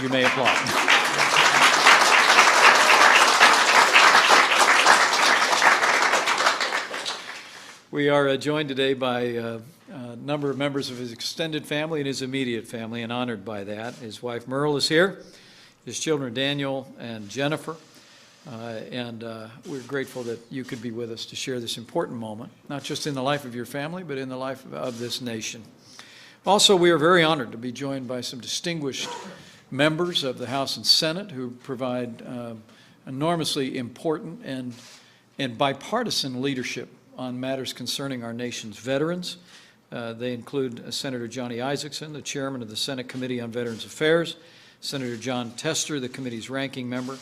You may applaud. We are joined today by a number of members of his extended family and his immediate family, and honored by that. His wife Merle is here, his children Daniel and Jennifer, and we're grateful that you could be with us to share this important moment, not just in the life of your family, but in the life of this nation. Also, we are very honored to be joined by some distinguished members of the House and Senate who provide enormously important and bipartisan leadership on matters concerning our nation's veterans. They include Senator Johnny Isakson, the chairman of the Senate Committee on Veterans Affairs, Senator John Tester, the committee's ranking member,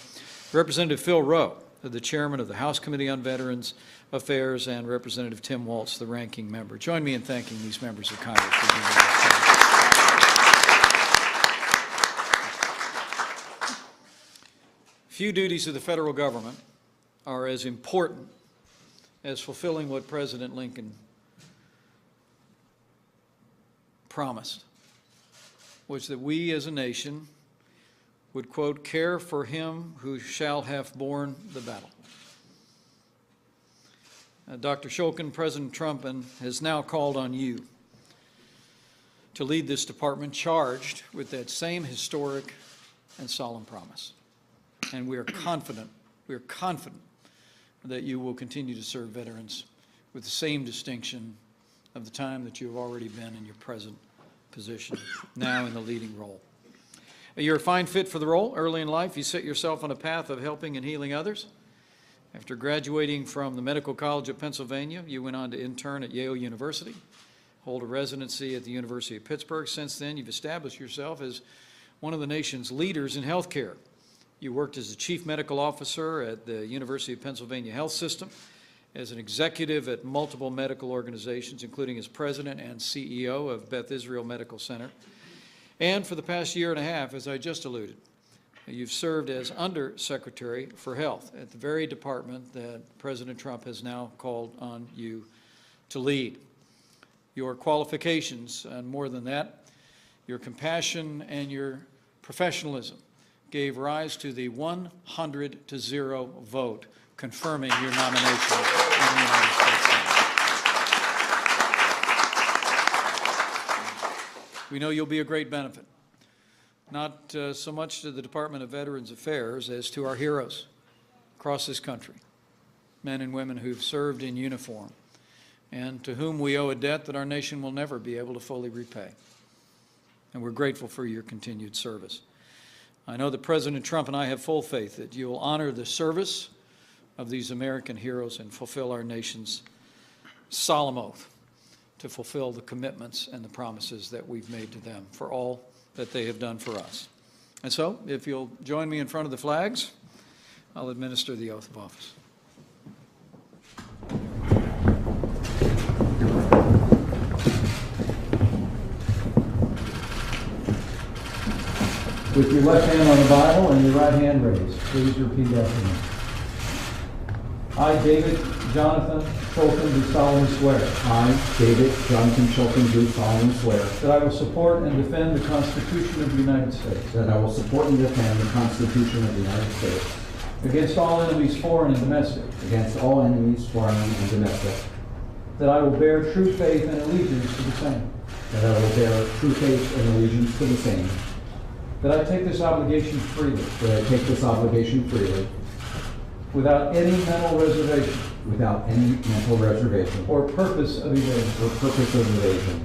Representative Phil Rowe, the chairman of the House Committee on Veterans Affairs, and Representative Tim Waltz, the ranking member. Join me in thanking these members of Congress for being with us today. Few duties of the federal government are as important as fulfilling what President Lincoln promised, was that we as a nation would, quote, care for him who shall have borne the battle. Dr. Shulkin, President Trump has now called on you to lead this department charged with that same historic and solemn promise. And we are confident that you will continue to serve veterans with the same distinction of the time that you have already been in your present position, now in the leading role. You're a fine fit for the role. Early in life, you set yourself on a path of helping and healing others. After graduating from the Medical College of Pennsylvania, you went on to intern at Yale University, hold a residency at the University of Pittsburgh. Since then, you've established yourself as one of the nation's leaders in healthcare. You worked as the chief medical officer at the University of Pennsylvania Health System, as an executive at multiple medical organizations, including as president and CEO of Beth Israel Medical Center. And for the past year and a half, as I just alluded, you've served as Undersecretary for Health at the very department that President Trump has now called on you to lead. Your qualifications, and more than that, your compassion and your professionalism gave rise to the 100-0 vote confirming your nomination in the United States Senate. We know you'll be a great benefit, not so much to the Department of Veterans Affairs as to our heroes across this country, men and women who've served in uniform and to whom we owe a debt that our nation will never be able to fully repay. And we're grateful for your continued service. I know that President Trump and I have full faith that you will honor the service of these American heroes and fulfill our nation's solemn oath to fulfill the commitments and the promises that we've made to them for all that they have done for us. And so, if you'll join me in front of the flags, I'll administer the oath of office. With your left hand on the Bible and your right hand raised, please repeat after me. I, David Jonathan Shulkin, do solemnly swear. I, David Jonathan Shulkin, do solemnly swear. That I will support and defend the Constitution of the United States. That I will support and defend the Constitution of the United States. Against all enemies, foreign and domestic. Against all enemies, foreign and domestic. That I will bear true faith and allegiance to the same. That I will bear true faith and allegiance to the same. That I take this obligation freely. That I take this obligation freely. Without any mental reservation. Without any mental reservation. Or purpose of evasion. Or purpose of evasion.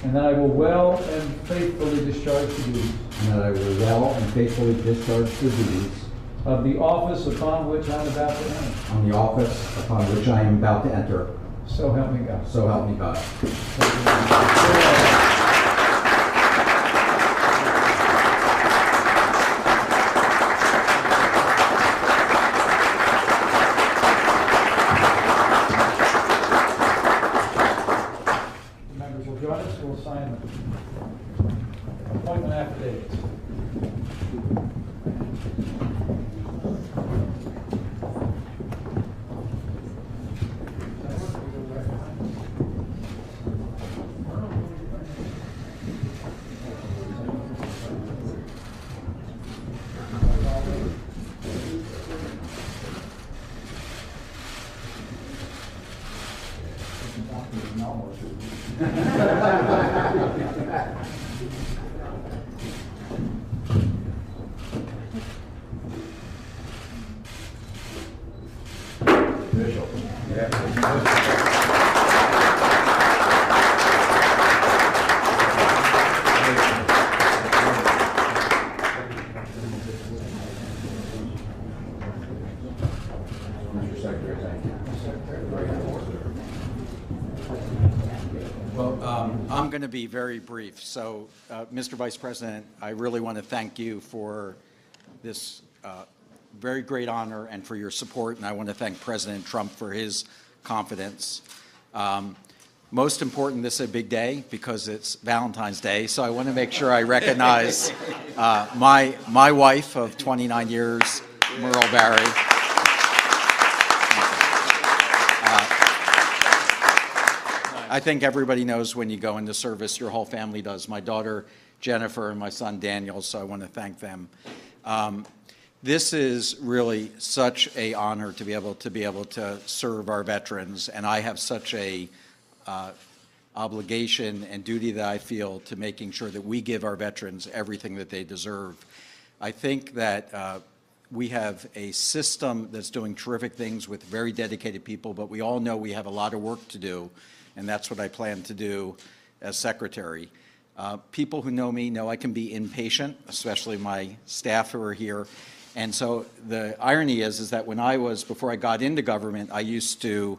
And that I will well and faithfully discharge the duties. And that I will well and faithfully discharge the duties. Of the office upon which I am about to enter. On the office upon which I am about to enter. So help me God. So help me God. We'll sign the appointment affidavits. Mr. Secretary, thank you. Well, I'm going to be very brief. So, Mr. Vice President, I really want to thank you for this very great honor and for your support, and I want to thank President Trump for his confidence. Most important, this is a big day because it's Valentine's Day, so I want to make sure I recognize my wife of 29 years, Merle Barry. I think everybody knows when you go into service, your whole family does. My daughter Jennifer and my son Daniel, so I want to thank them. This is really such an honor to be able to serve our veterans, and I have such a obligation and duty that I feel to making sure that we give our veterans everything that they deserve. I think that we have a system that's doing terrific things with very dedicated people, but we all know we have a lot of work to do, and that's what I plan to do as Secretary. People who know me know I can be impatient, especially my staff who are here. And so the irony is that before I got into government, I used to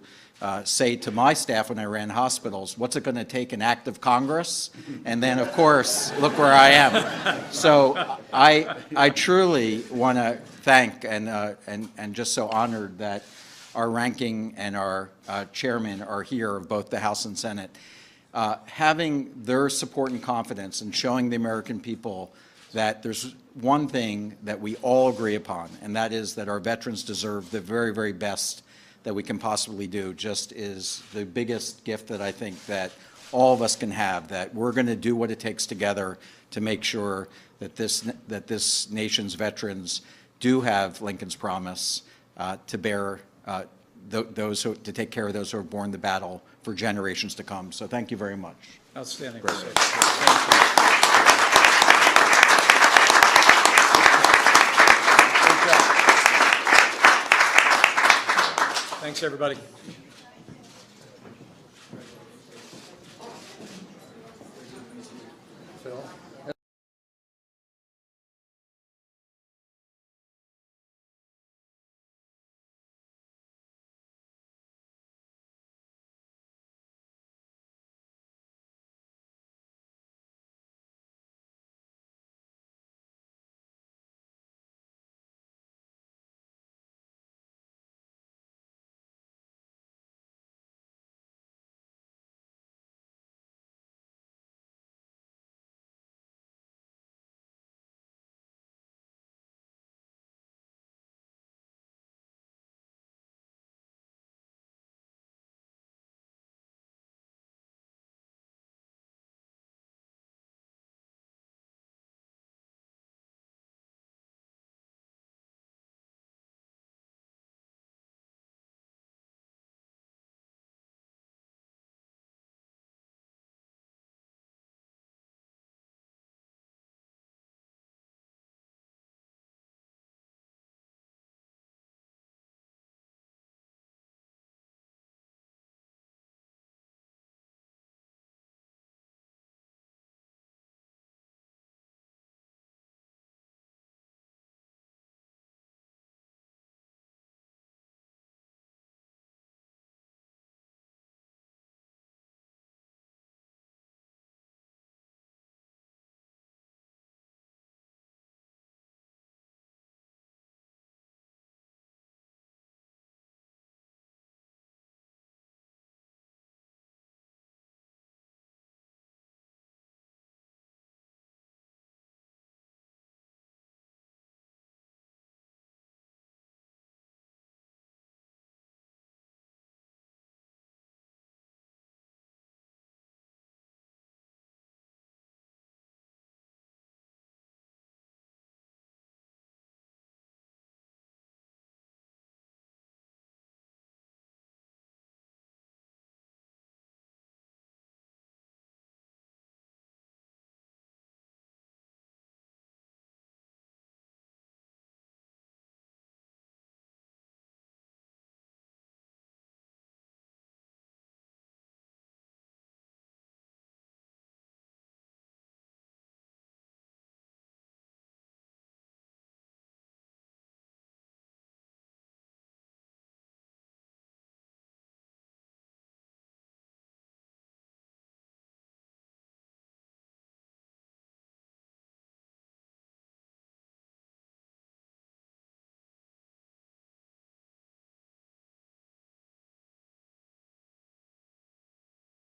say to my staff when I ran hospitals, what's it going to take, an act of Congress? And then, of course, look where I am. So I truly want to thank and just so honored that our ranking and our chairman are here of both the House and Senate. Having their support and confidence and showing the American people that there's one thing that we all agree upon, and that is that our veterans deserve the very, very best that we can possibly do, just is the biggest gift that I think that all of us can have, that we're going to do what it takes together to make sure that this nation's veterans do have Lincoln's promise to bear to take care of those who have borne the battle for generations to come. So thank you very much. Outstanding. Great. Thank you. Great job. Thanks, everybody.